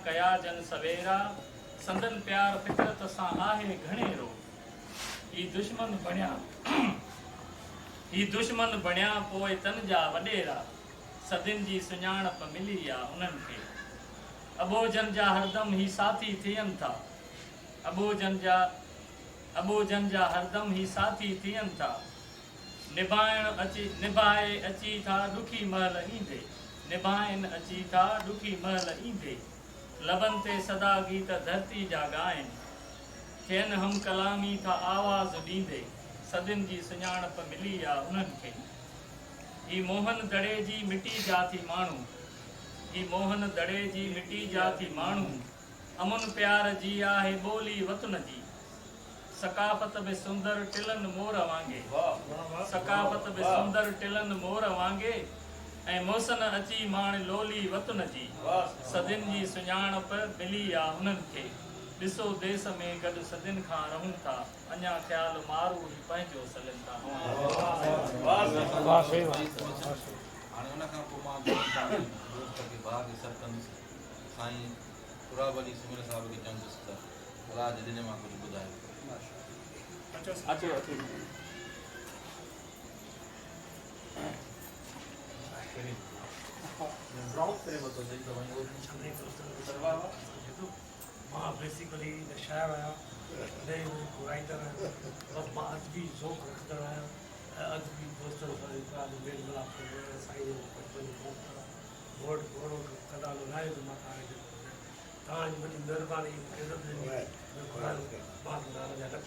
कया जन सवेरा संदन प्यार फितरत सां आहे घणेरो ही दुश्मन बणिया पोइ तन जा वॾेरा सदिन जी सुञाणप मिली आहे उन्हनि खे अबोजन जा हरदम ही साथी थियनि था अबोजन जा हरदम ही साथी थियनि था निभाए अची था ॾुखी महल ईंदे निभाइनि अची था ॾुखी महल ईंदे लबनि ते सदा गीत धरती जा ॻाइनि थियनि हम कलामी था आवाज़ ॾींदे सदिन जी सुञाणप मिली आहे उन्हनि खे ही मोहन दड़े जी मिटी जाती माण्हू अमुन प्यार जी आहे ॿोली वतन जी सकाफ़त बि सुंदर टिलन मोर वांगे ऐं मौसन अची माण लोली वतन जी सदिन जी सुञाणप मिली आहे उन्हनि खे ॾिसो देश में गॾु सदिन खां रहूं था अञा ख़्याल मारू ही पंहिंजो सलनि था हाणे उन खां पोइ मां दोस्त खे भाउ खे सभु कंदुसि साईं पुराब अली सुमिर साहिब खे चवंदुसि त राज ॾिने मां कुझु ॿुधायो मां बेसिकली द शायर आहियां राइटर आहियां मां अदबी ज़ौक़ रखंदड़ आहियां ऐं अदबी दोस्तनि सां हिकु मेल मिलाप कंदो आहियां साईं जो बचपन जो दोस्त आहे घोड़ो कदा लाइ मां तव्हांजी वॾी महिरबानी इज़त ॾिनी मां जा रख